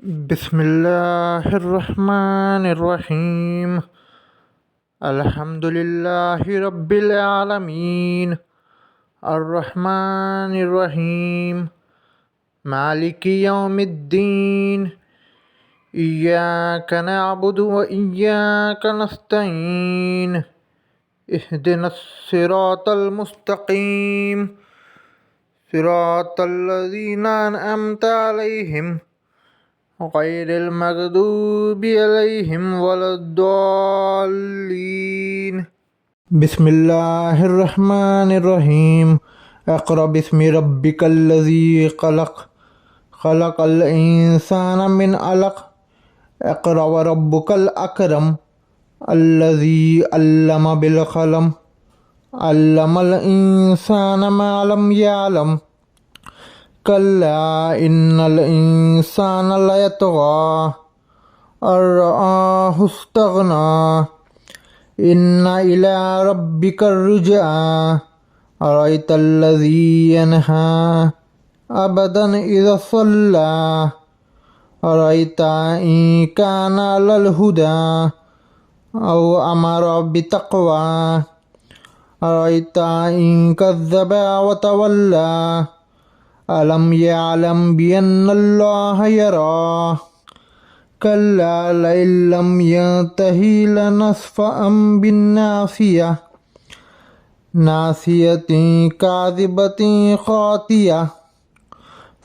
بسم اللہ الرحمن الرحیم الحمد للہ رب العالمین الرحمن الرحیم مالک یوم الدین ایاک نعبد و ایاک نستعین اہدنا الصراط المستقیم صراط الذین انعمت علیہم غیر المغضوب علیہم ولا الضالین۔ بسم اللہ الرحمن الرحیم۔ اقرأ بسم ربک الذی خلق خلق الانسان من علق اقرأ وربک الاکرم الذی علم بالقلم علم الانسان ما لم يعلم كلا إن الإنسان ليطغى أن رآه استغنى إن إلى ربك الرجعى أرأيت الذي ينهى أبدا إذا صلى أرأيت إن كان على الهدى أو أمر بتقوى أرأيت إن كذب وتولى ألم يعلم بأن الله يرى كلا لئن لم ينته لنسفعا بالناصية ناصية كاذبة خاطئة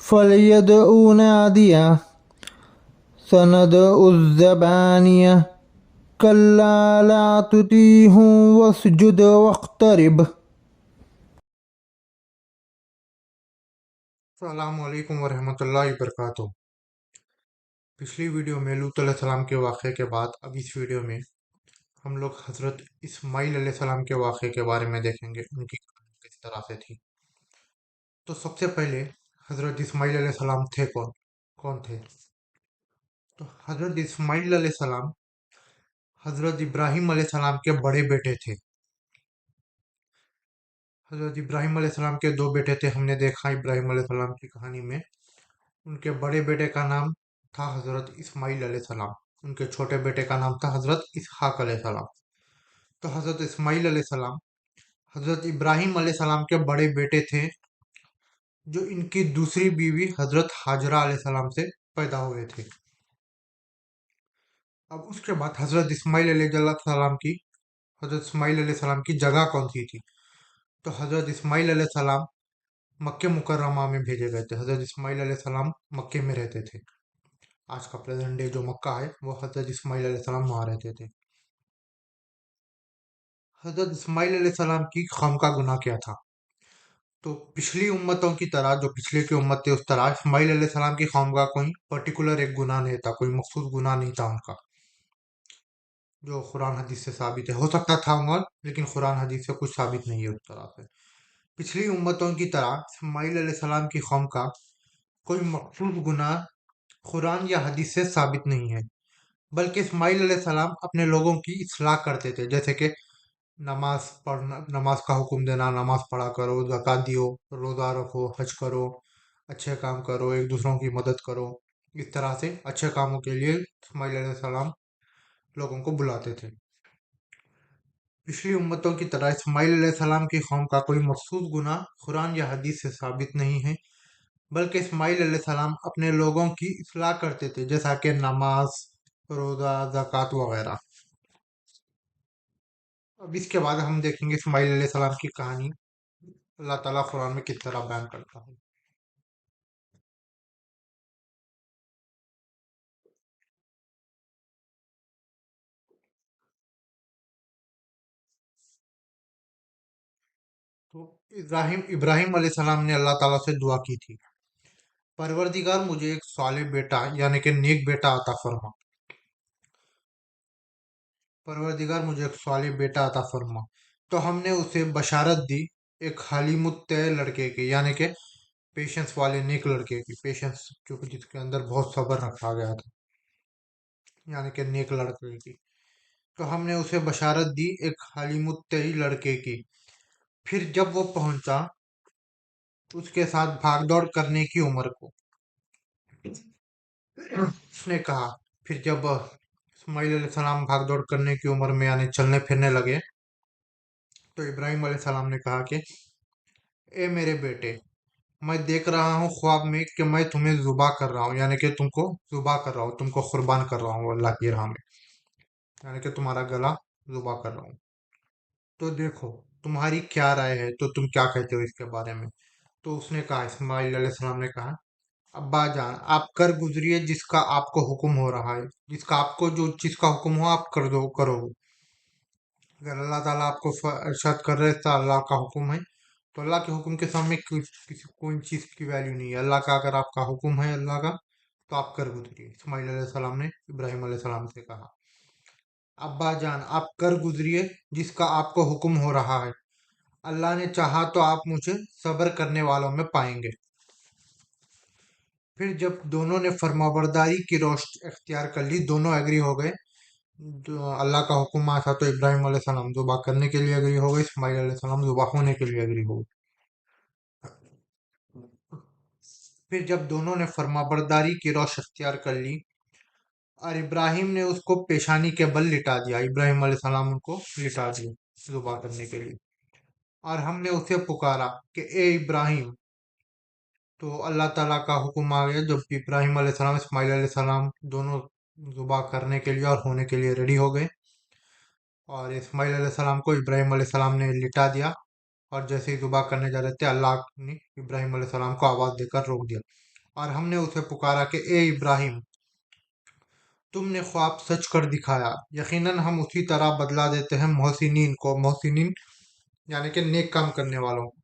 فليدع ناديه سندع الزبانية كلا لا تطعه واسجد واقترب۔ السلام علیکم ورحمۃ اللہ وبرکاتہ۔ پچھلی ویڈیو میں لوط علیہ السلام کے واقعے کے بعد اب اس ویڈیو میں ہم لوگ حضرت اسماعیل علیہ السلام کے واقعے کے بارے میں دیکھیں گے، ان کی کہانی کس طرح سے تھی۔ تو سب سے پہلے حضرت اسماعیل علیہ السلام تھے کون تھے؟ تو حضرت اسماعیل علیہ السلام حضرت ابراہیم علیہ السلام کے بڑے بیٹے تھے۔ حضرت ابراہیم علیہ السلام کے دو بیٹے تھے، ہم نے دیکھا ابراہیم علیہ السلام کی کہانی میں۔ ان کے بڑے بیٹے کا نام تھا حضرت اسماعیل علیہ السلام، ان کے چھوٹے بیٹے کا نام تھا حضرت اسحاق علیہ السلام۔ تو حضرت اسماعیل علیہ السلام حضرت ابراہیم علیہ السلام کے بڑے بیٹے تھے، جو ان کی دوسری بیوی حضرت ہاجرہ علیہ السلام سے پیدا ہوئے تھے۔ اب اس کے بعد حضرت اسماعیل علیہ السلام کی جگہ کون سی تھی؟ تو حضرت اسماعیل علیہ السلام مکہ مکرمہ میں بھیجے گئے تھے۔ حضرت اسماعیل علیہ السلام مکے میں رہتے تھے۔ آج کا پریزنٹ ڈے جو مکہ ہے، وہ حضرت اسماعیل علیہ السلام وہاں رہتے تھے۔ حضرت اسماعیل علیہ السلام کی قوم کا گناہ کیا تھا؟ تو پچھلی امتوں کی طرح، جو پچھلے کی امت تھے، اس طرح اسماعیل علیہ السلام کی قوم کا کوئی پرٹیکولر ایک گناہ نہیں تھا، کوئی مخصوص گناہ نہیں تھا ان کا، جو قرآن حدیث سے ثابت ہے۔ ہو سکتا تھا عمر، لیکن قرآن حدیث سے کچھ ثابت نہیں ہے اس طرح سے۔ پچھلی امتوں کی طرح اسماعیل علیہ السلام کی قوم کا کوئی مخصوص گناہ قرآن یا حدیث سے ثابت نہیں ہے، بلکہ اسماعیل علیہ السلام اپنے لوگوں کی اصلاح کرتے تھے، جیسے کہ نماز پڑھنا، نماز کا حکم دینا، نماز پڑھا کرو، زکوٰۃ دیو، روزہ رکھو، حج کرو، اچھے کام کرو، ایک دوسروں کی مدد کرو۔ اس طرح سے اچھے کاموں کے لیے اسماعیل علیہ السلام لوگوں کو بلاتے تھے۔ پچھلی امتوں کی طرح اسماعیل علیہ السلام کی قوم کا کوئی مخصوص گناہ قرآن یا حدیث سے ثابت نہیں ہے، بلکہ اسماعیل علیہ السلام اپنے لوگوں کی اصلاح کرتے تھے، جیسا کہ نماز، روزہ، زکوٰۃ وغیرہ۔ اب اس کے بعد ہم دیکھیں گے اسماعیل علیہ السلام کی کہانی اللہ تعالیٰ قرآن میں کس طرح بیان کرتا ہے۔ تو ابراہیم علیہ السلام نے اللہ تعالیٰ سے دعا کی تھی، پروردگار مجھے ایک صالح بیٹا یعنی کہ نیک بیٹا عطا فرما، پروردگار مجھے ایک صالح بیٹا عطا فرما۔ تو ہم نے اسے بشارت دی ایک حلیم الطیع لڑکے کی، یعنی کہ پیشنس والے نیک لڑکے کی، پیشنس جس کے اندر بہت صبر رکھا گیا تھا، یعنی کہ نیک لڑکے کی۔ تو ہم نے اسے بشارت دی ایک حلیم الطیع لڑکے کی۔ پھر جب وہ پہنچا اس کے ساتھ بھاگ دوڑ کرنے کی عمر کو، उसने कहा, फिर जब इस्माइल अलैहिस्सलाम भाग दौड़ करने की उम्र में यानी चलने फिरने लगे, तो इब्राहिम अलैहिस्सलाम ने कहा कि ए मेरे बेटे, मैं देख रहा हूँ ख्वाब में कि मैं तुम्हें जुबा कर रहा हूँ, यानी कि तुमको जुबा कर रहा हूँ, तुमको कुर्बान कर रहा हूँ अल्लाह की राह में, यानी कि तुम्हारा गला जुबा कर रहा हूँ। तो देखो, तुम्हारी क्या राय है, तो तुम क्या कहते हो इसके बारे में? तो उसने कहा, इस्माइल अलैहिस्सलाम ने कहा, अब्बा जान, आप कर गुजरिए जिसका आपको हुक्म हो रहा है, जिसका आपको जो चीज का हुक्म हो आप कर दो, करो। अगर अल्लाह ताला आपको इरशाद कर रहे था अल्लाह का हुक्म है, तो अल्लाह के हुक्म के सामने किसी कोई चीज की वैल्यू नहीं है। अल्लाह का अगर आपका हुक्म है अल्लाह का, तो आप कर गुजरिए। इस्माइल अलैहिस्सलाम ने इब्राहिम अलैहिस्सलाम से कहा, अब्बा जान, आप कर गुजरिए जिसका आपको हुक्म हो रहा है। अल्लाह ने चाहा तो आप मुझे सब्र करने वालों में पाएंगे। फिर जब दोनों ने फर्माबरदारी की रोश इख्तियार कर ली, दोनों एग्री हो गए। अल्लाह का हुक्म आया था तो इब्राहिम अलैहिस्सलाम जुबा करने के लिए एग्री हो गए, इस्माइल अलैहिस्सलाम जुबा होने के लिए एग्री हो गए। फिर जब दोनों ने फर्माबरदारी की रोश इख्तियार कर ली और इब्राहिम ने उसको पेशानी के बल लिटा दिया, इब्राहिम अलैहिस्सलाम उनको लिटा दिए जुबा करने के लिए। और हमने उसे पुकारा कि ए इब्राहिम। तो अल्लाह ताला का हुक्म आ गया, जब इब्राहिम अलैहिस्सलाम इस्माइल अलैहिस्सलाम दोनों जुबा करने के लिए और होने के लिए रेडी हो गए, और इस्माइल अलैहिस्सलाम को इब्राहिम अलैहिस्सलाम ने लिटा दिया। और जैसे ही जुबा करने जा रहे थे, अल्लाह ने इब्राहिम अलैहिस्सलाम को आवाज देकर रोक दिया। और हमने उसे पुकारा कि ए इब्राहिम, तुमने ख्वाब सच कर दिखाया। यकीनन हम उसी तरह बदला देते हैं मोहसिनीन को। मोहसिनीन यानी कि नेक काम करने वालों को।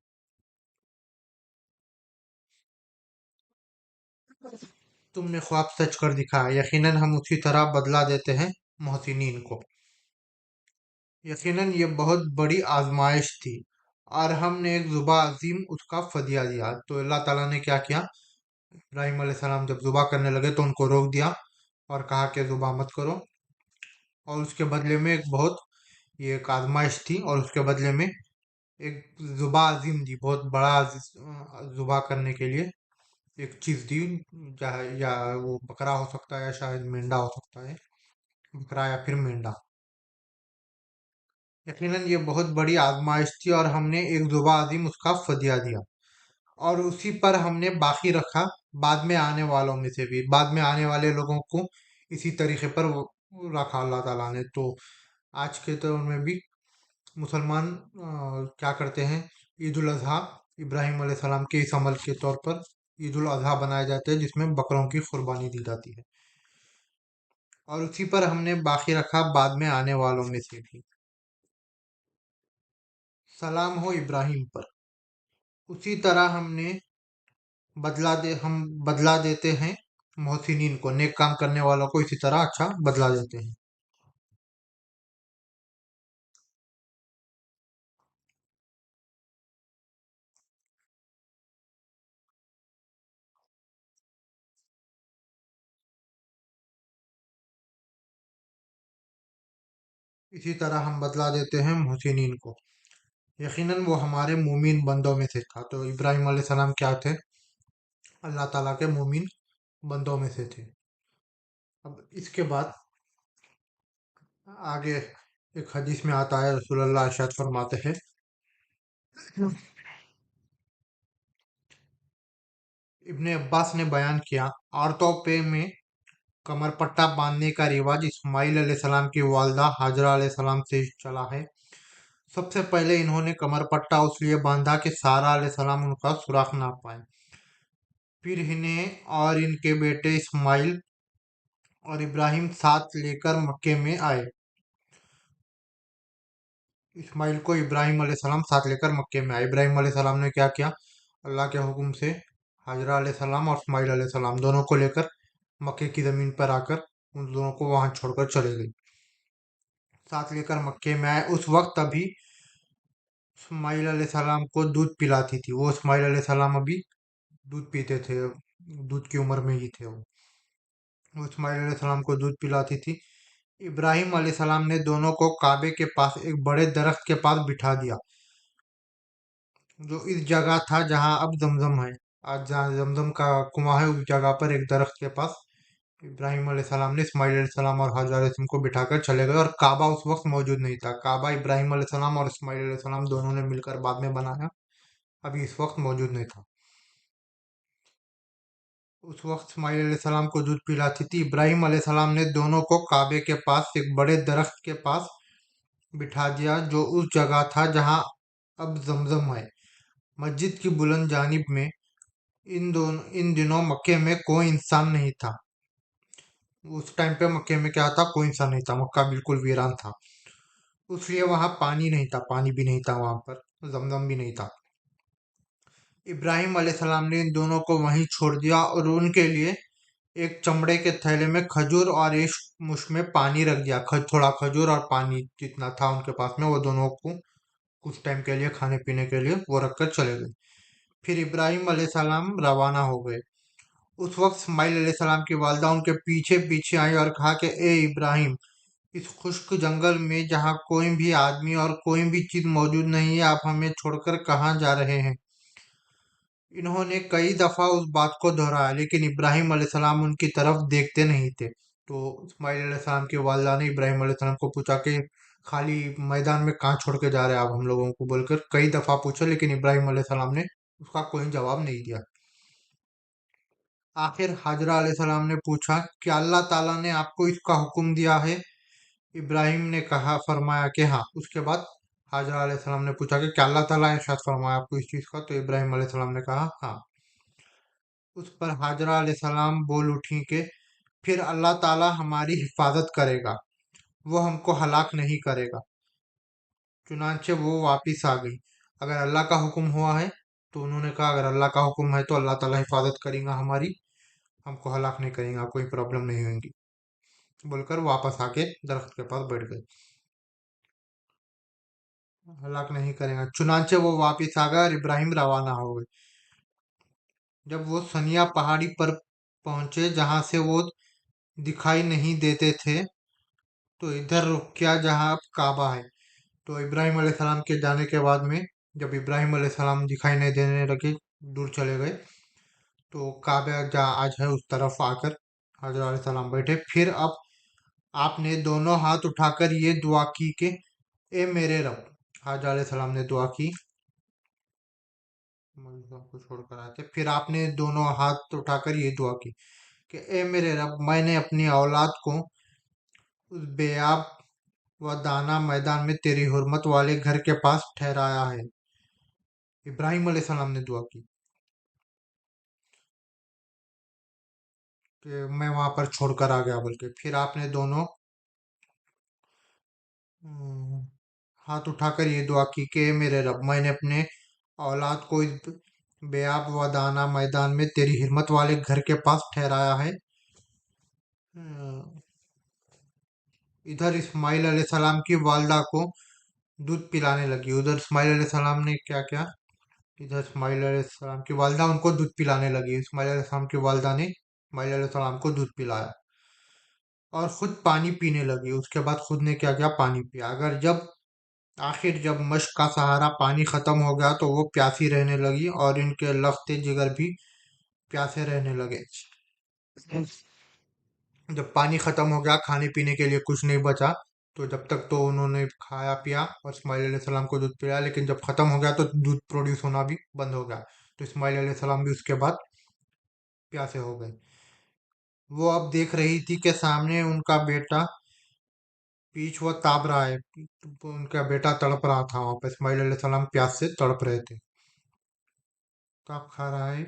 तुमने ख्वाब सच कर दिखाया, यकीनन हम उसी तरह बदला देते हैं मोहसिनीन को। यकीनन ये बहुत बड़ी आजमाइश थी, और हमने एक जुबा अजीम उसका फदिया दिया। तो अल्लाह ताला ने क्या किया, इब्राहिम अलैहिस्सलाम जब जुबा करने लगे तो उनको रोक दिया और कहा कि जुबा मत करो। और उसके बदले में एक बहुत, ये एक आजमाइश थी, और उसके बदले में एक जुबा अजीम दी, बहुत बड़ा जुबा करने के लिए एक चीज दी। चाहे या वो बकरा हो सकता है या शायद मेंढा हो सकता है, बकरा या फिर मेंढा। यकीनन ये बहुत बड़ी आजमाइश थी, और हमने एक जुबा अजीम उसका फदिया दिया, और उसी पर हमने बाकी रखा बाद में आने वालों में से भी, बाद में आने वाले लोगों को इसी तरीके पर रखा अल्लाह ताला ने। तो आज के दौर में भी मुसलमान क्या करते हैं, ईद उल अजहा, इब्राहिम अलैहिस्सलाम के इस अमल के तौर पर ईद उल अजहा बनाए जाते हैं, जिसमें बकरों की कुर्बानी दी जाती है। और उसी पर हमने बाकी रखा बाद में आने वालों में से भी। सलाम हो इब्राहिम पर। उसी तरह हम बदला देते हैं मोहसिनीन को, नेक काम करने वालों को इसी तरह अच्छा बदला देते हैं। इसी तरह हम बदला देते हैं मोहसिनीन को। यकीनन वो हमारे मुमीन बंदों में से था। तो इब्राहिम अलैहिस्सलाम क्या थे, अल्लाह ताला के मुमीन बंदों में से थे। अब इसके बाद आगे एक हदीस में आता है, रसूलुल्लाह इरशाद फरमाते हैं, इब्ने अब्बास ने बयान किया, औरतों पे में कमर पट्टा बांधने का रिवाज इस्माइल अलैहिस्सलाम की वालदा हाजरा अलैहिस्सलाम से चला है। सबसे पहले इन्होंने कमर पट्टा उसलिए बांधा कि सारा अलैहिस्सलाम उनका सुराख ना पाए। फिर इन्हें और इनके बेटे इस्माइल और इब्राहिम साथ लेकर मक्के में आए। इस्माइल को इब्राहिम अलैहिस्सलाम साथ लेकर मक्के में आए। इब्राहिम अलैहिस्सलाम ने क्या किया, अल्लाह के हुक्म से हाजरा अलैहिस्सलाम और इस्माइल अलैहिस्सलाम दोनों को लेकर मक्के की जमीन पर आकर उन दोनों को वहां छोड़कर चले गए। साथ लेकर मक्के में आए, उस वक्त अभी इस्माइल अलैहिस्सलाम को दूध पिलाती थी। वो इस्माइल अलैहिस्सलाम अभी दूध पीते थे, दूध की उम्र में ही थे वो इस्माइल अलैहिस्सलाम को दूध पिलाती थी। इब्राहिम अलैहिस्सलाम ने दोनों को काबे के पास एक बड़े दरख्त के पास बिठा दिया, जो इस जगह था जहां अब जमजम है। आज जहाँ जमजम का कुआं है, उस जगह पर एक दरख्त के पास इब्राहिम अलैहिस्सलाम ने इस्माइल अलैहिस्सलाम और हाजरा अलैहिस्सलाम को बिठाकर चले गए, और काबा उस वक्त मौजूद नहीं था। काबा इब्राहिम अलैहिस्सलाम और इस्माइल अलैहिस्सलाम दोनों ने मिलकर बाद में बनाया, अभी इस वक्त मौजूद नहीं था। उस वक्त इस्माइल अलैहिस्सलाम को दूध पिलाती थी। इब्राहिम अलैहिस्सलाम ने दोनों को काबे के पास एक बड़े दरख्त के पास बिठा दिया, जो उस जगह था जहां अब जमजम है। मस्जिद की बुलंद जानिब में इन दिनों मक्के में कोई इंसान नहीं था। उस टाइम पे मक्के में क्या था, कोई इंसान नहीं था, मक्का बिल्कुल वीरान था। इसलिए वहां पानी नहीं था, पानी भी नहीं था वहां पर, जमजम भी नहीं था। इब्राहिम अलैहिस्सलाम ने इन दोनों को वहीं छोड़ दिया और उनके लिए एक चमड़े के थैले में खजूर और एक मुश्त में पानी रख दिया। थोड़ा खजूर और पानी जितना था उनके पास में, वो दोनों को कुछ टाइम के लिए खाने पीने के लिए वो रख कर चले गए। फिर इब्राहिम अलैहिस्सलाम रवाना हो गए। उस वक्त इस्माइल अलैहिस्सलाम की वालदा उनके पीछे पीछे आई और कहा कि ए इब्राहिम, इस खुश्क जंगल में जहाँ कोई भी आदमी और कोई भी चीज मौजूद नहीं है, आप हमें छोड़कर कहाँ जा रहे हैं? इन्होंने कई दफा उस बात को दोहराया, लेकिन इब्राहिम अलैहिस्सलाम उनकी तरफ देखते नहीं थे। तो इस्माइल अलैहिस्सलाम की वालदा ने इब्राहिम अलैहिस्सलाम को पूछा कि खाली मैदान में कहाँ छोड़ के जा रहे हैं आप हम लोगों को, बोलकर कई दफा पूछा, लेकिन इब्राहिम अलैहिस्सलाम ने उसका कोई जवाब नहीं दिया। आखिर हाजरा अलैहिस्सलाम ने पूछा, क्या अल्लाह ताला ने आपको इसका हुक्म दिया है? इब्राहिम ने कहा, फरमाया कि हाँ। उसके बाद हाजरा अलैहिस्सलाम ने पूछा कि क्या अल्लाह ताला ने इरशाद फरमाया आपको इस चीज का? तो इब्राहिम अलैहिस्सलाम ने कहा हाँ। उस पर हाजरा अलैहिस्सलाम बोल उठी कि फिर अल्लाह ताला हमारी हिफाजत करेगा, वो हमको हलाक नहीं करेगा। चुनांचे वो वापिस आ गई। अगर अल्लाह का हुक्म हुआ है, तो उन्होंने कहा अगर अल्लाह का हुक्म है तो अल्लाह ताला हिफाजत करेगा हमारी, हमको हलाक नहीं करेगा, कोई प्रॉब्लम नहीं होगी, बोलकर वापस आके दरख्त के पास बैठ गए। हलाक नहीं करेगा। चुनांचे वो वापिस आ गए और इब्राहिम रवाना हो गए। जब वो सनिया पहाड़ी पर पहुंचे जहां से वो दिखाई नहीं देते थे, तो इधर रुक किया जहां अब काबा है। तो इब्राहिम अलैहिस्सलाम के जाने के बाद में, जब इब्राहिम अलैहिस्सलाम दिखाई नहीं देने लगे, दूर चले गए, तो काबा जहाँ आज है उस तरफ आकर हजरत अलैहिस्सलाम बैठे। फिर अब आपने दोनों हाथ उठाकर ये दुआ की कि ए मेरे रब। हजरत अलैहिस्सलाम ने दुआ की, मौजूदा को छोड़कर आए थे। फिर आपने दोनों हाथ उठाकर ये दुआ की कि ए मेरे रब, मैंने अपनी औलाद को उस बेआब व दाना मैदान में तेरी हुर्मत वाले घर के पास ठहराया है। इब्राहिम अलैहिस्सलाम ने दुआ की कि मैं वहां पर छोड़कर आ गया बोल के। फिर आपने दोनों हम्म, हाथ उठाकर ये दुआ की कि "ए मेरे रब, मैंने अपने औलाद को इस बेआब व दाना मैदान में तेरी हिम्मत वाले घर के पास ठहराया है। इधर इस्माइल अलैहिस्सलाम की वालदा को दूध पिलाने लगी। उधर इस्माइल अलैहिस्सलाम ने क्या किया, इधर इस्माइल अलैहिस्सलाम की वालदा उनको दूध पिलाने लगी। इस्माइल अलैहिस्सलाम की वालदा ने इस्माइल अलैहिस्सलाम को दूध पिलाया और खुद पानी पीने लगी। उसके बाद खुद ने क्या किया, पानी पिया। अगर जब आखिर जब मश्क का सहारा पानी खत्म हो गया, तो वो प्यासी रहने लगी और इनके लख्ते जिगर भी प्यासे रहने लगे। जब पानी खत्म हो गया, खाने पीने के लिए कुछ नहीं बचा, तो जब तक तो उन्होंने खाया पिया और इस्माइल अलैहिस्सलाम को दूध पिलाया, लेकिन जब खत्म हो गया तो दूध प्रोड्यूस होना भी बंद हो गया। तो इस्माइल अलैहिस्सलाम भी उसके बाद प्यासे हो गए। वो अब देख रही थी कि सामने उनका बेटा पीछ वो ताप रहा है। तो उनका बेटा तड़प रहा था वहां पर, इस्माइल अलैहिस्सलाम प्यास से तड़प रहे थे। ताप खा रहा है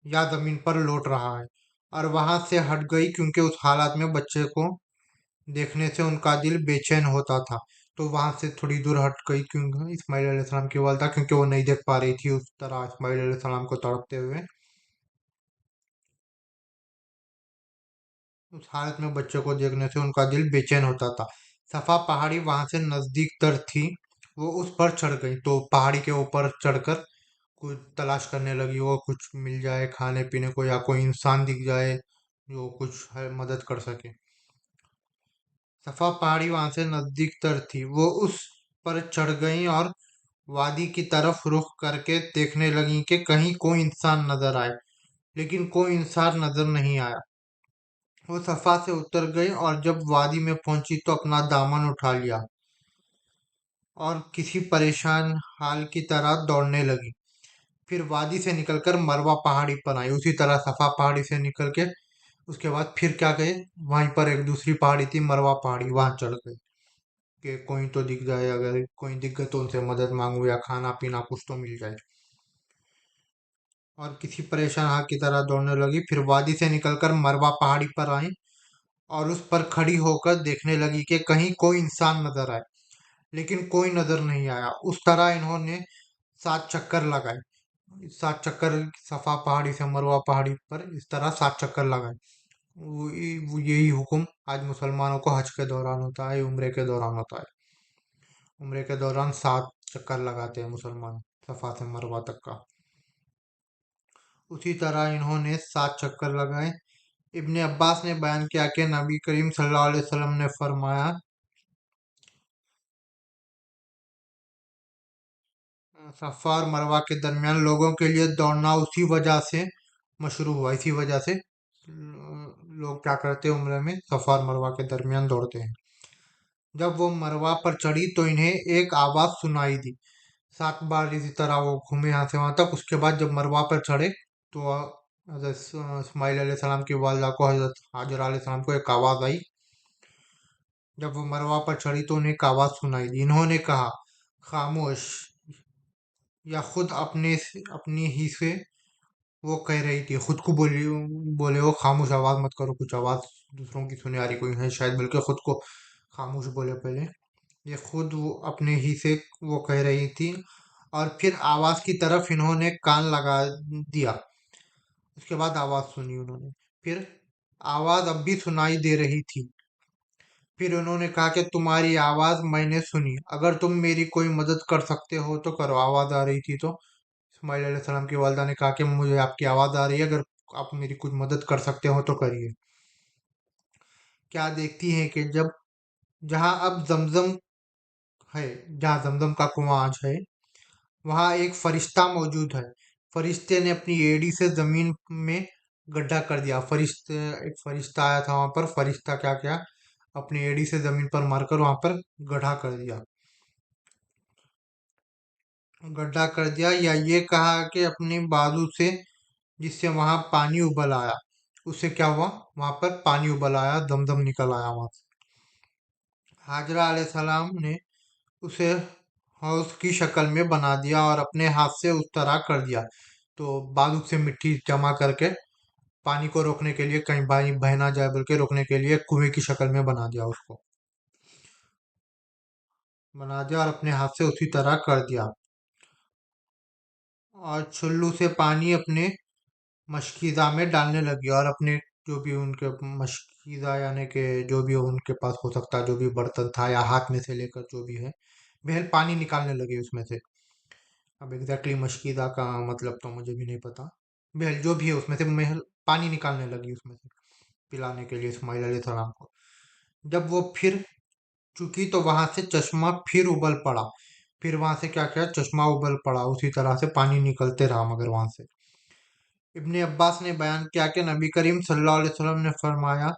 या जमीन पर लौट रहा है, और वहां से हट गई क्योंकि उस हालत में बच्चे को देखने से उनका दिल बेचैन होता था। तो वहां से थोड़ी दूर हट गई क्योंकि इस्माइल अलैहिस्सलाम की वालदा, क्योंकि वो नहीं देख पा रही थी उस तरह इस्माइल अलैहिस्सलाम को तड़पते हुए। उस हालत में बच्चे को देखने से उनका दिल बेचैन होता था। सफा पहाड़ी वहां से नजदीक तर थी। वो उस पर चढ़ गई, तो पहाड़ी के ऊपर चढ़कर कुछ तलाश करने लगी, वो कुछ मिल जाए खाने पीने को, या कोई इंसान दिख जाए जो कुछ मदद कर सके। सफा पहाड़ी वहां से नजदीक तर थी। वो उस पर चढ़ गई और वादी की तरफ रुख करके देखने लगी कि कहीं कोई इंसान नजर आए, लेकिन कोई इंसान नजर नहीं आया। वो सफा से उतर गई और जब वादी में पहुंची तो अपना दामन उठा लिया और किसी परेशान हाल की तरह दौड़ने लगी। फिर वादी से निकलकर मरवा पहाड़ी पर आई, उसी तरह सफा पहाड़ी से निकल के उसके बाद फिर क्या गए, वहीं पर एक दूसरी पहाड़ी थी मरवा पहाड़ी, वहां चढ़ गए कि कोई तो दिख जाए, अगर कोई दिख गए तो उनसे मदद मांगू या खाना पीना कुछ तो मिल जाए। और किसी परेशान हाल की तरह दौड़ने लगी, फिर वादी से निकलकर मरवा पहाड़ी पर आई और उस पर खड़ी होकर देखने लगी कि कहीं कोई इंसान नजर आए, लेकिन कोई नजर नहीं आया। उस तरह इन्होंने 7 चक्कर लगाए, 7 चक्कर, सफा पहाड़ी से मरवा पहाड़ी पर इस तरह 7 चक्कर लगाए। वो यही हुक्म आज मुसलमानों को हज के दौरान होता है, उम्रे के दौरान होता है। उम्रे के दौरान 7 चक्कर लगाते हैं मुसलमान, सफा से मरवा तक का। उसी तरह इन्होंने 7 चक्कर लगाए। इब्ने अब्बास ने बयान किया कि नबी करीम सल्लल्लाहु अलैहि वसल्लम ने फरमाया, सफा और मरवा के दरमियान लोगों के लिए दौड़ना उसी वजह से मशरू हुआ, इसी वजह से लोग क्या करते हैं, उम्र में सफा और मरवा के दरमियान दौड़ते हैं। जब वो मरवा पर चढ़ी तो इन्हें एक आवाज सुनाई दी। 7 बार इसी तरह वो घूमे यहाँ से वहां तक। उसके बाद जब मरवा पर चढ़े तो हजरत इस्माइल अलैहि सलाम की वालदा को, हजरत हाजर अलैहि सलाम को एक आवाज आई। जब वो मरवा पर चढ़ी तो उन्हें एक आवाज सुनाई दी। इन्होंने कहा, खामोश, या खुद अपनी ही से वो कह रही थी, खुद को बोली, बोले वो खामोश, आवाज मत करो, कुछ आवाज दूसरों की सुने आ रही कोई है शायद, बल्कि खुद को खामोश बोले पहले। ये खुद वो अपने ही से वो कह रही थी। और फिर आवाज की तरफ इन्होंने कान लगा दिया। उसके बाद आवाज सुनी उन्होंने। फिर आवाज अब भी सुनाई दे रही थी। फिर उन्होंने कहा कि तुम्हारी आवाज मैंने सुनी, अगर तुम मेरी कोई मदद कर सकते हो तो करो। आवाज आ रही थी तो इस्माइल अलैहिस्सलाम की वालदा ने कहा कि मुझे आपकी आवाज आ रही है, अगर आप मेरी कुछ मदद कर सकते हो तो करिए। क्या देखती हैं कि जब जहां अब जमजम है, जहां जमजम का कुआं आज है, वहां एक फरिश्ता मौजूद है। फरिश्ते ने अपनी एड़ी से जमीन में गड्ढा कर दिया। फरिश्ते, एक फरिश्ता आया था वहां पर। फरिश्ता क्या किया, अपनी एड़ी से जमीन पर मारकर वहां पर गड्ढा कर दिया। गड्ढा कर दिया, या ये कहा कि अपनी बाजू से, जिससे वहां पानी उबल आया। उससे क्या हुआ, वहां पर पानी उबल आया, दमदम निकल आया वहां से। हाजरा अलैहि सलाम ने उसे हौज की शक्ल में बना दिया और अपने हाथ से उस तरह कर दिया। तो बालू से मिट्टी जमा करके पानी को रोकने के लिए, कहीं पानी बह ना जाए बल्कि रोकने के लिए, कुएं की शक्ल में बना दिया उसको, बना दिया और अपने हाथ से उसी तरह कर दिया। और छुल्लू से पानी अपने मशकीज़ा में डालने लगी और अपने जो भी उनके मशकीज़ा, यानी कि जो भी उनके पास हो सकता है, जो भी बर्तन था या हाथ में से लेकर जो भी है, बहल पानी निकालने लगी उसमें से। अब एग्जैक्टली मशकीज़ा का मतलब तो मुझे भी नहीं पता। बहल जो भी है उसमें से महल पानी निकालने लगी उसमें से, पिलाने के लिए इस्माइल अलैहिस्सलाम को। जब वो फिर चुकी तो वहां से चश्मा फिर उबल पड़ा। फिर वहां से क्या किया, चश्मा उबल पड़ा, उसी तरह से पानी निकलते रहा, मगर वहां से। इब्ने अब्बास ने बयान किया कि नबी करीम सल्लल्लाहु अलैहि वसल्लम ने फरमाया,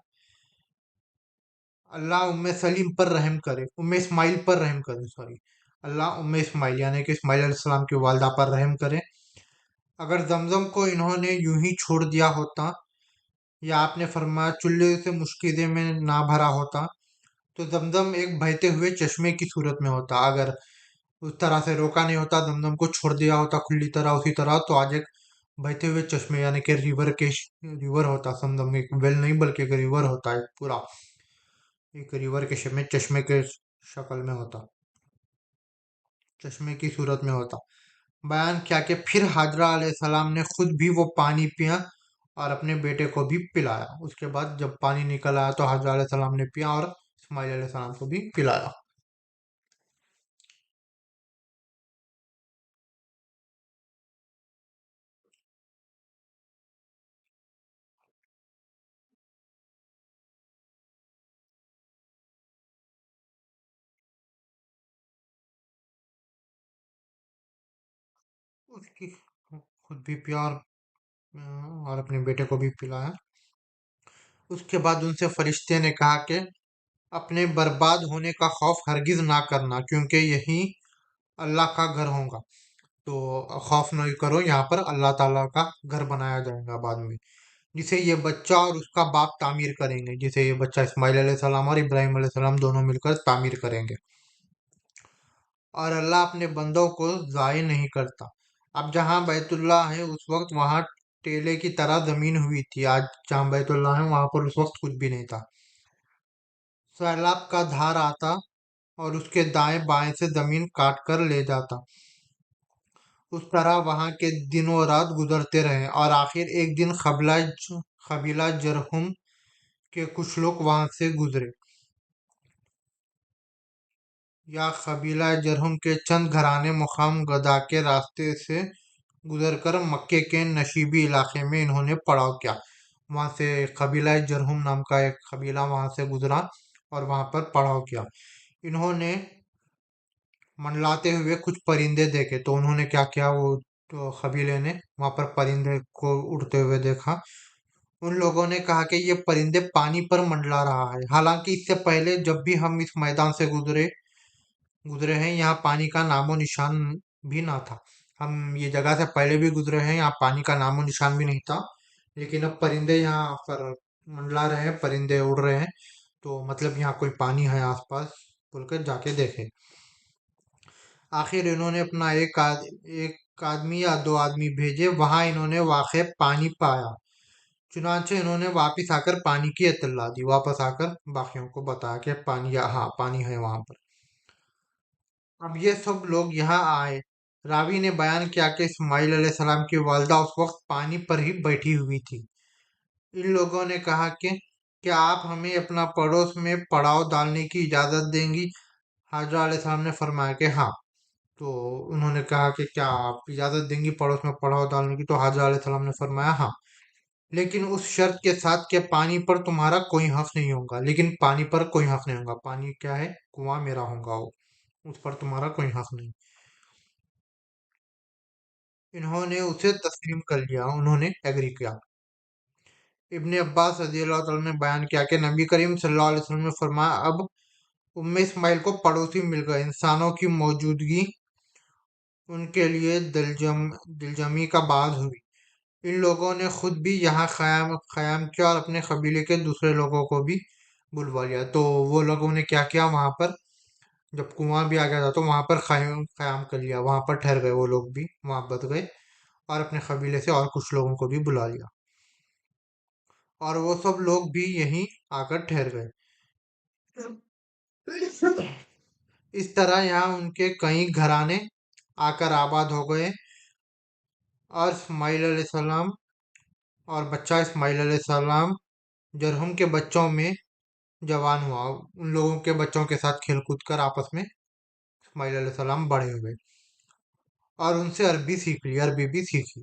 अल्लाह उम्मे सलीम पर रहम करे, उम्मे इस्माइल पर रहम करे, सॉरी, अल्लाह उम्मे इस्माइल यानी कि इस्माइल अलैहिस्सलाम की वालदा पर रहम करे। अगर जमजम को इन्होंने यूं ही छोड़ दिया होता, या आपने फरमाया चुल्ले से मुश्किले में ना भरा होता, तो जमजम एक बहते हुए चश्मे की सूरत में होता। अगर उस तरह से रोका नहीं होता, दमदम को छोड़ दिया होता खुली तरह, उसी तरह, तो आज एक बहते हुए चश्मे यानी कि रिवर होता समदम, एक वेल नहीं बल्कि एक रिवर होता है पूरा, एक रिवर के शेप में, चश्मे के शक्ल में होता, चश्मे की सूरत में होता। बयान किया कि फिर हाजरा अलैहिस्सलाम ने खुद भी वो पानी पिया और अपने बेटे को भी पिलाया। उसके बाद जब पानी निकल आया तो हाजरा अलैहिस्सलाम ने पिया और इस्माइल अलैहिस्सलाम को भी पिलाया। उसकी खुद भी पिया और अपने बेटे को भी पिलाया। اس کے بعد ان سے فرشتے نے کہا کہ اپنے برباد ہونے کا خوف ہرگز نہ کرنا، کیونکہ یہی اللہ کا گھر ہوگا۔ تو خوف نہیں کرو، یہاں پر اللہ تعالیٰ کا گھر بنایا جائے گا بعد میں، جسے یہ بچہ اور اس کا باپ تعمیر کریں گے، جسے یہ بچہ اسماعیل علیہ السلام اور ابراہیم علیہ السلام دونوں مل کر تعمیر کریں گے۔ اور اللہ اپنے بندوں کو ضائع نہیں کرتا۔ اب جہاں بیت اللہ ہے اس وقت وہاں ٹیلے کی طرح زمین ہوئی تھی، آج جہاں بیت اللہ ہے وہاں پر اس وقت کچھ بھی نہیں تھا۔ سیلاب کا دھار آتا اور اس کے دائیں بائیں سے زمین کاٹ کر لے جاتا۔ اس طرح وہاں کے دن و رات گزرتے رہے اور آخر ایک دن قبیلہ جرہم کے کچھ لوگ وہاں سے گزرے، یا قبیلہ جرہم کے چند گھرانے مقام گدا کے راستے سے گزر کر مکے کے نشیبی علاقے میں انہوں نے پڑاؤ کیا۔ وہاں سے قبیلہ جرہم نام کا ایک قبیلہ وہاں سے گزرا اور وہاں پر پڑاؤ کیا۔ انہوں نے منڈلاتے ہوئے کچھ پرندے دیکھے، تو انہوں نے کیا کیا، وہ تو قبیلے نے وہاں پر پرندے کو اڑتے ہوئے دیکھا۔ ان لوگوں نے کہا کہ یہ پرندے پانی پر منڈلا رہا ہے، حالانکہ اس سے پہلے جب بھی ہم اس میدان سے گزرے ہیں یہاں پانی کا نام و نشان بھی نہ تھا۔ ہم یہ جگہ سے پہلے بھی گزرے ہیں، یہاں پانی کا نام و نشان بھی نہیں تھا، لیکن اب پرندے یہاں پر منڈلا رہے ہیں، پرندے اڑ رہے ہیں، تو مطلب یہاں کوئی پانی ہے آس پاس بول کر جا کے دیکھے۔ آخر انہوں نے اپنا ایک آدمی یا دو آدمی بھیجے، وہاں انہوں نے واقع پانی پایا۔ چنانچہ انہوں نے واپس آ کر پانی کی اطلاع دی، واپس آ کر باقیوں کو بتایا کہ پانی، ہاں پانی ہے وہاں پر۔ اب یہ سب لوگ یہاں آئے۔ راوی نے بیان کیا کہ اسماعیل علیہ السلام کی والدہ اس وقت پانی پر ہی بیٹھی ہوئی تھی۔ ان لوگوں نے کہا کہ کیا آپ ہمیں اپنا پڑوس میں پڑاؤ ڈالنے کی اجازت دیں گی؟ حاجرہ علیہ السلام نے فرمایا کہ ہاں۔ تو انہوں نے کہا کہ کیا آپ اجازت دیں گی پڑوس میں پڑاؤ ڈالنے کی؟ تو حاجرہ علیہ السلام نے فرمایا ہاں، لیکن اس شرط کے ساتھ کہ پانی پر تمہارا کوئی حق نہیں ہوگا۔ لیکن پانی پر کوئی حق نہیں ہوگا، پانی کیا ہے، کنواں میرا ہوگا، وہ اس پر تمہارا کوئی حق نہیں۔ انہوں نے اسے تسلیم کر لیا، انہوں نے ایگری کیا۔ ابن عباس رضی اللہ تعالیٰ نے بیان کیا کہ نبی کریم صلی اللہ علیہ وسلم نے فرمایا، اب اسماعیل کو پڑوسی مل گئے، انسانوں کی موجودگی ان کے لیے دلجمی کا باعث ہوئی۔ ان لوگوں نے خود بھی یہاں قیام کیا اور اپنے قبیلے کے دوسرے لوگوں کو بھی بلوا لیا۔ تو وہ لوگوں نے کیا کیا، وہاں پر جب کنواں بھی آ گیا تھا تو وہاں پر قیام کر لیا، وہاں پر ٹھہر گئے، وہ لوگ بھی وہاں بس گئے اور اپنے قبیلے سے اور کچھ لوگوں کو بھی بلا لیا، اور وہ سب لوگ بھی یہیں آ کر ٹھہر گئے۔ اس طرح یہاں ان کے کئی گھرانے آ کر آباد ہو گئے، اور اسماعیل علیہ السلام اور بچہ اسماعیل علیہ السلام جرہم کے بچوں میں جوان ہوا، ان لوگوں کے بچوں کے ساتھ کھیل کود کر آپس میں اسماعیل علیہ السلام بڑے ہوئے اور ان سے عربی سیکھ لی، عربی بھی سیکھی۔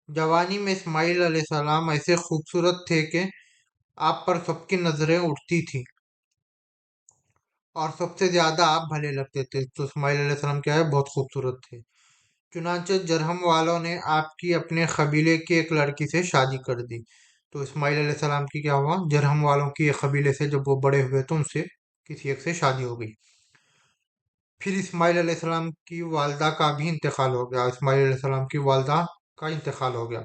جوانی میں اسماعیل علیہ السلام ایسے خوبصورت تھے کہ آپ پر سب کی نظریں اٹھتی تھی اور سب سے زیادہ آپ بھلے لگتے تھے۔ تو اسماعیل علیہ السلام کیا ہے، بہت خوبصورت تھے۔ چنانچہ جرہم والوں نے آپ کی اپنے قبیلے کی ایک لڑکی سے شادی کر دی۔ تو اسماعیل علیہ السلام کی کیا ہوا، جرہم والوں کی ایک قبیلے سے جب وہ بڑے ہوئے تو ان سے کسی ایک سے شادی ہو گئی۔ پھر اسماعیل علیہ السلام کی والدہ کا بھی انتقال ہو گیا، اسماعیل علیہ السلام کی والدہ کا انتقال ہو گیا۔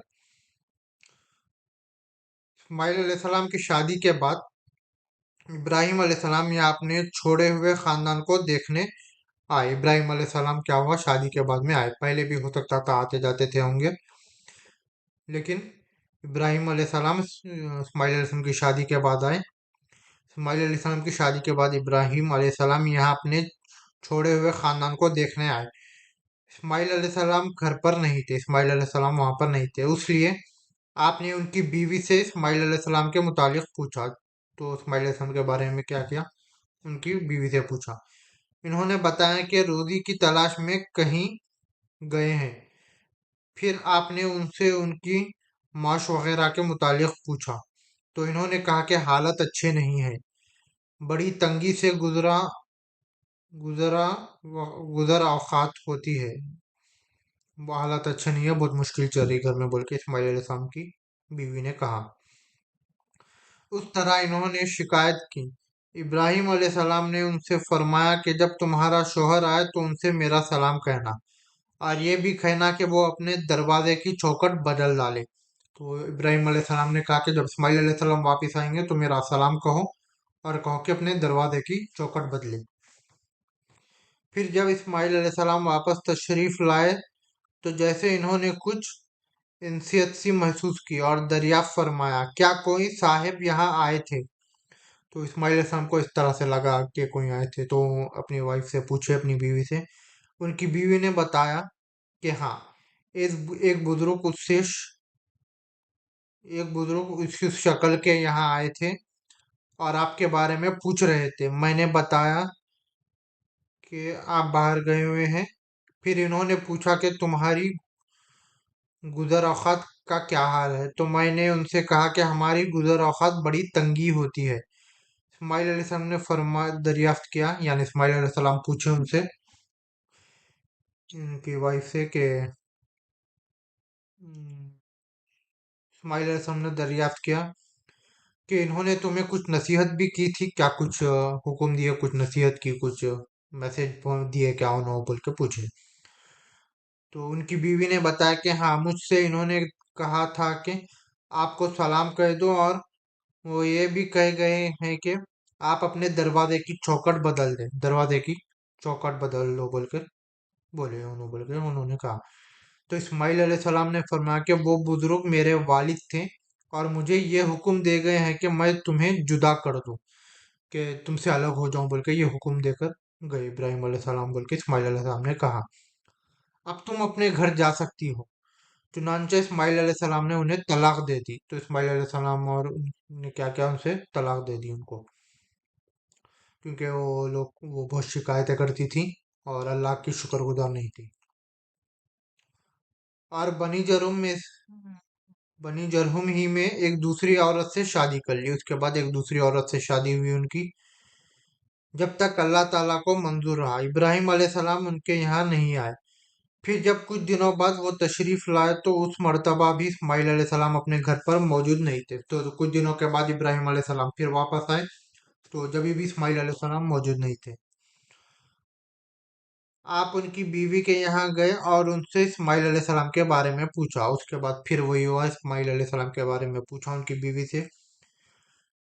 اسماعیل علیہ السلام کی شادی کے بعد ابراہیم علیہ السلام یا اپنے چھوڑے ہوئے خاندان کو دیکھنے آئے۔ ابراہیم علیہ السلام کیا ہوا، شادی کے بعد میں آئے، پہلے بھی ہو سکتا تھا آتے جاتے تھے ہوں گے، لیکن ابراہیم علیہ السلام اسماعیل علیہ السلام کی شادی کے بعد آئے۔ اسماعیل علیہ السلام کی شادی کے بعد ابراہیم علیہ السلام یہاں اپنے چھوڑے ہوئے خاندان کو دیکھنے آئے۔ اسماعیل علیہ السلام گھر پر نہیں تھے، اسماعیل علیہ السلام وہاں پر نہیں تھے، اس لیے آپ نے ان کی بیوی سے اسماعیل علیہ السلام کے متعلق پوچھا۔ تو اسماعیل علیہ السلام کے بارے میں کیا کیا، ان کی بیوی سے پوچھا۔ انہوں نے بتایا کہ روزی کی تلاش میں کہیں گئے ہیں۔ پھر آپ نے ان سے ان کی معاش وغیرہ کے متعلق پوچھا، تو انہوں نے کہا کہ حالت اچھے نہیں ہے، بڑی تنگی سے گزرا گزر اوقات ہوتی ہے، وہ حالت اچھے نہیں ہے، بہت مشکل چل رہی گھر میں بول کے اسماعیل علیہ السلام کی بیوی نے کہا۔ उस तरह इन्होंने शिकायत की। इब्राहिम अलैहिस्सलाम ने उनसे फरमाया कि जब तुम्हारा शोहर आए तो उनसे मेरा सलाम कहना, और ये भी कहना कि वो अपने दरवाजे की चौखट बदल डाले। तो इब्राहिम अलैहिस्सलाम ने कहा कि जब इस्माइल अलैहिस्सलाम वापस आएंगे तो मेरा सलाम कहो, और कहो कि अपने दरवाजे की चौखट बदले। फिर जब इस्माइल अलैहिस्सलाम वापस तशरीफ लाए तो जैसे इन्होंने कुछ इंसियत सी महसूस की और दरियाफ्त फरमाया, क्या कोई साहिब यहाँ आए थे? तो इस्माइल अलैहिस्सलाम को इस तरह से लगा कि कोई आए थे, तो अपनी वाइफ से पूछे, अपनी बीवी से। उनकी बीवी ने बताया कि हाँ, एक बुजुर्ग उससे एक बुजुर्ग उसकी शक्ल के यहाँ आए थे और आपके बारे में पूछ रहे थे। मैंने बताया कि आप बाहर गए हुए हैं। फिर इन्होंने पूछा कि तुम्हारी गुजर औक़ात का क्या हाल है? तो मैंने उनसे कहा कि हमारी गुजर औक़ात बड़ी तंगी होती है। इस्माइल अलैहिस्सलाम ने दरियाफ्त किया, यानी इस्माइल अलैहिस्सलाम पूछे उनसे, उनकी वाइफ से, कि हम्म, इस्माइल अलैहिस्सलाम ने दरियाफ्त किया कि इन्होंने तुम्हें कुछ नसीहत भी की थी क्या? कुछ हुक्म दिए, कुछ नसीहत की, कुछ मैसेज दिए क्या उन्होंने, बोल के पूछे। तो उनकी बीवी ने बताया कि हाँ, मुझसे इन्होंने कहा था कि आपको सलाम कह दो, और वो ये भी कह गए हैं कि आप अपने दरवाजे की चौखट बदल दें, दरवाजे की चौखट बदल लो, बोलकर बोले उन्होंने, बोल के उन्होंने कहा। तो इस्माइल अलैहिस्सलाम ने फरमाया कि वो बुजुर्ग मेरे वालिद थे और मुझे ये हुक्म दे गए हैं कि मैं तुम्हें जुदा कर दूं, कि तुमसे अलग हो जाऊं, बोल के ये हुक्म देकर गए इब्राहिम अलैहिस्सलाम, बोल के इस्माइल अलैहिस्सलाम ने कहा। अब तुम अपने घर जा सकती हो। चुनांचे इस्माइल अलैहिस्सलाम ने उन्हें तलाक दे दी। तो इस्माइल अलैहिस्सलाम और ने क्या किया, उनसे तलाक दे दी उनको, क्योंकि वो बहुत शिकायतें करती थी और अल्लाह की शुक्रगुजार नहीं थी। और बनी जरहुम ही में एक दूसरी औरत से शादी कर ली। उसके बाद एक दूसरी औरत से शादी हुई उनकी, जब तक अल्लाह ताला को मंजूर रहा। इब्राहिम अलैहिस्सलाम उनके यहाँ नहीं आए। फिर जब कुछ दिनों बाद वो तशरीफ लाए तो उस मर्तबा भी इस्माइल अलैहिस्सलाम अपने घर पर मौजूद नहीं थे। तो कुछ दिनों के बाद इब्राहिम अलैहिस्सलाम फिर वापस आए, तो जब भी इस्माइल अलैहिस्सलाम मौजूद नहीं थे। आप उनकी बीवी के यहाँ गए और उनसे इस्माइल अलैहिस्सलाम के बारे में पूछा। उसके बाद फिर वही हुआ, इस्माइल अलैहिस्सलाम के बारे में पूछा उनकी बीवी से।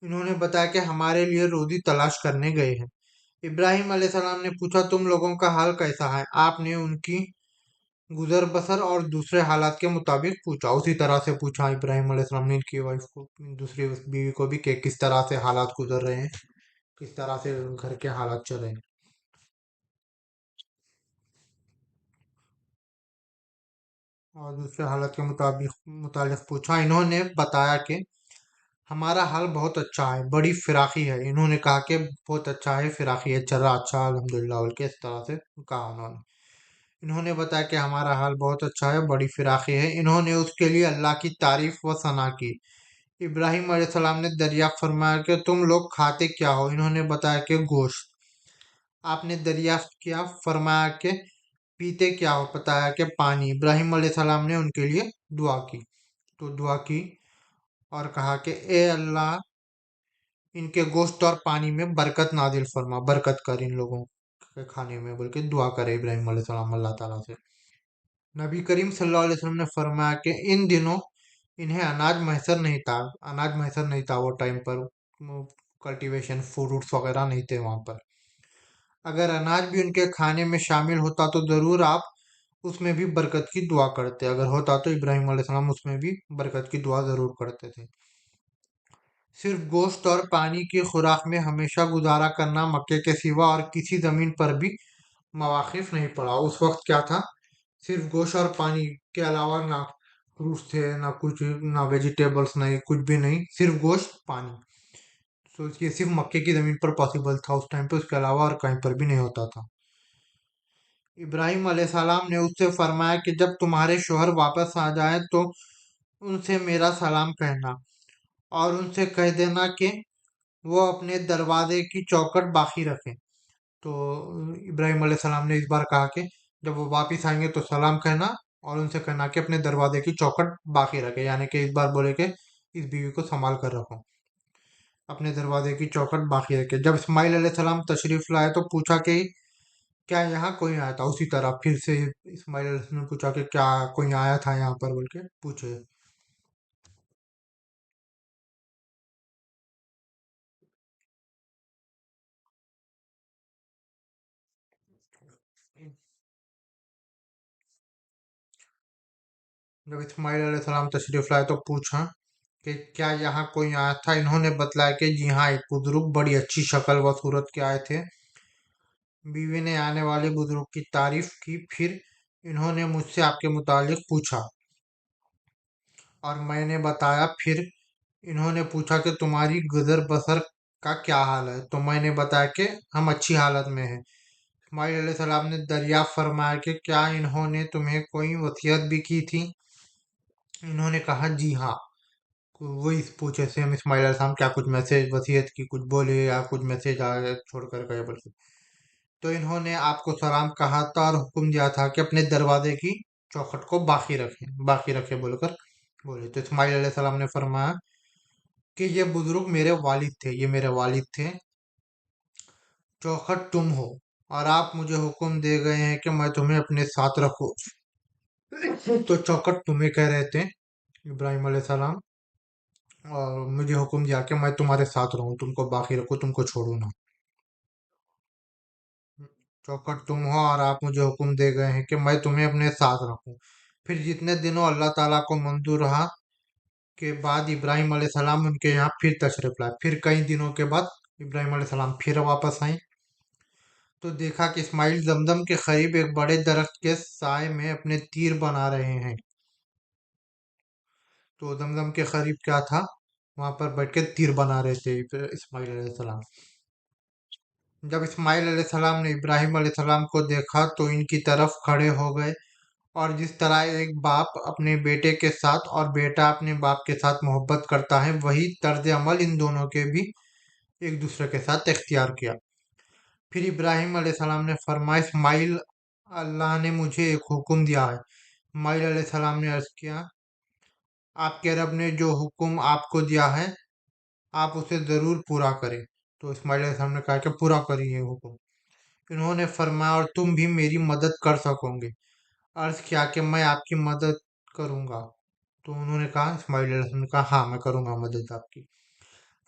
इन्होंने बताया कि हमारे लिए रोजी तलाश करने गए हैं। इब्राहिम अलैहिस्सलाम ने पूछा, तुम लोगों का हाल कैसा है? आपने उनकी गुजर बसर और दूसरे हालात के मुताबिक पूछा। उसी तरह से पूछा इब्राहिम अलैहिस्सलाम ने इनकी वाइफ को, दूसरी बीवी को भी, कि किस तरह से हालात गुजर रहे हैं, किस तरह से घर के हालात चल रहे हैं। और दूसरे हालात के मुताबिक मुतालिक पूछा। इन्होंने बताया कि हमारा हाल बहुत अच्छा है, बड़ी फिराकी है। इन्होंने कहा कि बहुत अच्छा है, फिराकी है, चल रहा अच्छा है, अल्हम्दुलिल्लाह, बोल के इस तरह से कहा उन्होंने। इन्होंने बताया कि हमारा हाल बहुत अच्छा है, बड़ी फिराकी है। इन्होंने उसके लिए अल्लाह की तारीफ व सना की। इब्राहिम अलैहिस्सलाम ने दरियाफ्त फरमाया कि तुम लोग खाते क्या हो? इन्होंने बताया कि गोश्त। आपने दरियाफ्त किया, फरमाया कि पीते क्या हो? बताया कि पानी। इब्राहिम अलैहिस्सलाम ने उनके लिए दुआ की। तो दुआ की और कहा कि ए अल्लाह, इनके गोश्त और पानी में बरकत नाजिल फरमा, बरकत कर इन लोगों के खाने में, बोल के दुआ करे इब्राहिम अलैहिस्सलाम अल्लाह ताला से। नबी करीम सल्लल्लाहु अलैहि वसल्लम ने फरमाया कि इन दिनों इन्हें अनाज मैसर नहीं था। अनाज मैसर नहीं था वो टाइम पर, कल्टीवेशन फ्रूट्स वगैरह नहीं थे वहां पर। अगर अनाज भी उनके खाने में शामिल होता तो जरूर आप उसमें भी बरकत की दुआ करते। अगर होता तो इब्राहिम अलैहिस्सलाम उसमें भी बरकत की दुआ जरूर करते थे। सिर्फ गोश्त और पानी की खुराक में हमेशा गुजारा करना मक्के के सिवा और किसी जमीन पर भी मवाकिफ नहीं पड़ा। उस वक्त क्या था, सिर्फ गोश्त और पानी के अलावा ना फ्रूट्स थे, ना कुछ, ना वेजिटेबल्स, नहीं कुछ भी नहीं, सिर्फ गोश्त पानी। तो ये सिर्फ मक्के की जमीन पर पॉसिबल था उस टाइम पे, उसके अलावा और कहीं पर भी नहीं होता था। इब्राहिम अलैहिस्सलाम ने उससे फरमाया कि जब तुम्हारे शोहर वापस आ जाए तो उनसे मेरा सलाम कहना, और उनसे कह देना कि वो अपने दरवाजे की चौखट बाकी रखें। तो इब्राहिम अलैहिस्सलाम ने इस बार कहा कि जब वो वापस आएंगे तो सलाम कहना, और उनसे कहना कि अपने दरवाजे की चौखट बाकी रखे, यानी कि इस बार बोले कि इस बीवी को संभाल कर रखो। अपने दरवाजे की चौखट बाकी रखे। जब इस्माइल अलैहिस्सलाम तशरीफ लाए तो पूछा कि क्या यहाँ कोई आया था। उसी तरह फिर से इस्माइल अलैहिस्सलाम ने पूछा कि क्या कोई आया था यहाँ पर, बोल के पूछे। जब इस्माइल अलैहिस्सलाम तशरीफ लाए तो पूछा कि क्या यहाँ कोई आया था। इन्होंने बतलाया कि जी हाँ, एक बुजुर्ग बड़ी अच्छी शक्ल व सूरत के आए थे। बीवी ने आने वाले बुजुर्ग की तारीफ की। फिर इन्होंने मुझसे आपके मुतालिक पूछा और मैंने बताया। फिर इन्होंने पूछा कि तुम्हारी गुजर बसर का क्या हाल है, तो मैंने बताया कि हम अच्छी हालत में हैं। इस्माइल अलैहिस्सलाम ने दरियाफ्त फरमाया कि क्या इन्होंने तुम्हें कोई वसीयत भी की थी। इन्होंने कहा जी हाँ। वही पूछे से हम इस्माइल अलैहिस्सलाम क्या कुछ मैसेज वसीयत की कुछ बोले या कुछ मैसेज आया छोड़ कर गए बोल के। तो इन्होंने आपको सलाम कहा था और हुक्म दिया था कि अपने दरवाजे की चौखट को बाकी रखे बोलकर बोले। तो इस्माइल अलैहिस्सलाम ने फरमाया कि ये बुजुर्ग मेरे वालिद थे, ये मेरे वालिद थे। चौखट तुम हो और आप मुझे हुक्म दे गए हैं कि मैं तुम्हें अपने साथ रखूं। तो चौखट तुम्हें कह रहे थे इब्राहिम अलैहिस्सलाम, और मुझे हुक्म दिया कि मैं तुम्हारे साथ रहूं, तुमको बाकी रखूं, तुमको छोड़ू ना। चौखट तुम हो और आप मुझे हुक्म दे गए हैं कि मैं तुम्हें अपने साथ रखूं। फिर जितने दिनों अल्लाह ताला को मंजूर रहा के बाद इब्राहिम अलैहिस्सलाम उनके यहाँ फिर तशरीफ लाए। फिर कई दिनों के बाद इब्राहिम अलैहिस्सलाम फिर वापस आए तो देखा कि इस्माइल जमजम के करीब एक बड़े दरख्त के साए में अपने तीर बना रहे हैं। तो जमजम के करीब क्या था, वहां पर बैठ के तीर बना रहे थे इस्माइल अलैहिस्सलाम। जब इस्माइल अलैहिस्सलाम ने इब्राहिम अलैहिस्सलाम को देखा तो इनकी तरफ खड़े हो गए। और जिस तरह एक बाप अपने बेटे के साथ और बेटा अपने बाप के साथ मोहब्बत करता है, वही तर्ज अमल इन दोनों के भी एक दूसरे के साथ इख्तियार किया। फिर इब्राहिम अलैहिस्सलाम ने फरमाया, इस्माइल, अल्लाह ने मुझे एक हुक्म दिया है। इस्माइल अलैहिस्सलाम ने अर्ज किया, आपके रब ने जो हुक्म आपको दिया है आप उसे जरूर पूरा करें। तो इस्माइल अलैहिस्सलाम ने कहा कि पूरा करिए हुक्म। इन्होंने फरमाया, और तुम भी मेरी मदद कर सकोगे। अर्ज किया कि मैं आपकी मदद करूंगा। तो उन्होंने कहा, इस्माइल अलैहिस्सलाम ने कहा, हाँ मैं करूंगा मदद आपकी।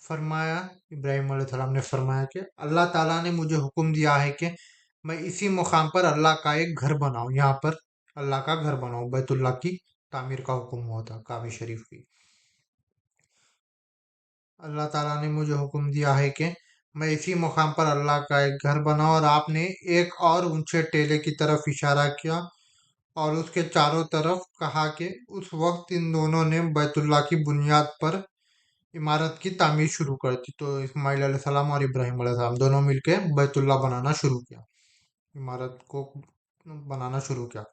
फरमाया, इब्राहिम अलैहिस्सलाम ने फरमाया कि अल्लाह ताला ने मुझे हुक्म दिया है कि मैं इसी मुकाम पर अल्लाह का एक घर बनाऊं, यहाँ पर अल्लाह का घर बनाऊं। बैतुल्लाह की तामीर का हुक्म हुआ था, काबे शरीफ की। अल्लाह ताला ने मुझे हुक्म दिया है कि मैं इसी मुकाम पर अल्लाह का एक घर बनाऊं। और आपने एक और ऊंचे टेले की तरफ इशारा किया और उसके चारों तरफ कहा कि उस वक्त इन दोनों ने बैतुल्लाह की बुनियाद पर इमारत की तामीर शुरू कर दी। तो इस्माइल अलैहिस्सलाम और इब्राहिम अलैहिस्सलाम दोनों मिलके बैतुल्लाह बनाना शुरू किया, इमारत को बनाना शुरू किया।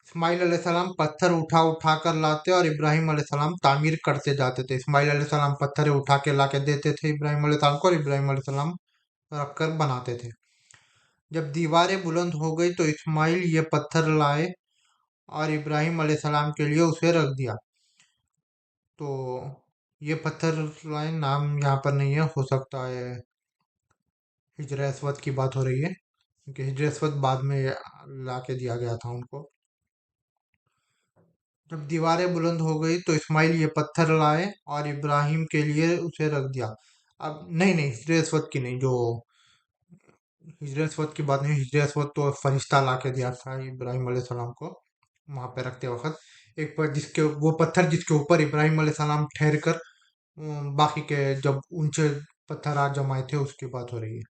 इस्माइल अलैहिस्सलाम पत्थर उठा उठा कर लाते और इब्राहिम अलैहिस्सलाम तामीर करते जाते थे। इस्माइल अलैहिस्सलाम पत्थर उठा के ला के देते थे इब्राहिम अलैहिस्सलाम को, और इब्राहिम अलैहिस्सलाम रख कर बनाते थे। जब दीवारें बुलंद हो गई तो इस्माइल ये पत्थर लाए और इब्राहिम अलैहिस्सलाम के लिए उसे रख दिया। तो ये पत्थर लाए, नाम यहाँ पर नहीं है, हो सकता है हिजर असवद की बात हो रही है, क्योंकि हिजर असवद बाद में ला के दिया गया था उनको। जब दीवारें बुलंद हो गई तो इस्माइल ये पत्थर लाए और इब्राहिम के लिए उसे रख दिया। अब नहीं नहीं, हिजर असवद की नहीं, जो हिजर असवद की बात नहीं, हिजर असवद तो फरिश्ता ला के दिया था इब्राहिम अलैहिस्सलाम को वहां पे रखते वक्त। एक पर जिसके वो पत्थर जिसके ऊपर इब्राहिम अलैहिस्सलाम ठहर कर बाकी के जब ऊंचे पत्थर आज जमाए थे उसकी बात हो रही है।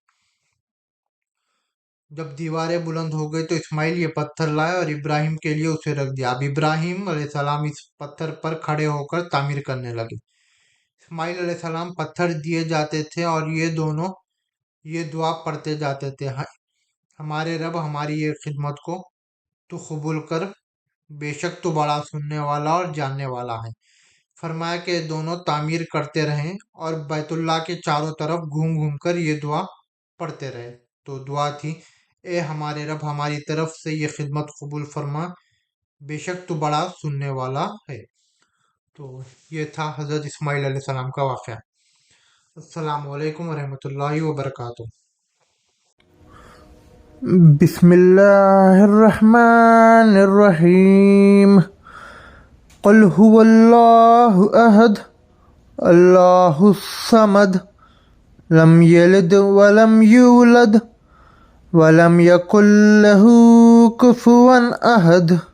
जब दीवारें बुलंद हो गई तो इस्माइल ये पत्थर लाए और इब्राहिम के लिए उसे रख दिया। अब इब्राहिम अलैहिस्सलाम इस पत्थर पर खड़े होकर तामीर करने लगे। इस्माइल अलैहिस्सलाम पत्थर दिए जाते थे और ये दोनों ये दुआ पढ़ते जाते थे, हमारे रब हमारी ये खिदमत को तो कबूल कर, बेशक तो बड़ा सुनने वाला और जानने वाला है। फरमाया कि दोनों तामीर करते रहें और बैतुल्लाह के चारों तरफ घूम घूम कर ये दुआ पढ़ते रहे। तो दुआ थी, ए हमारे रब हमारी तरफ से ये खिदमत कबूल फरमा, बेशक तू बड़ा सुनने वाला है। तो ये था हजरत इस्माइल अलैहिस्सलाम का वाक़या। السلام علیکم ورحمۃ اللہ وبرکاتہ۔ بسم اللہ الرحمن الرحیم۔ قل هو اللہ احد اللہ الصمد لم یلد ولم یولد ولم یکن له کفوا احد۔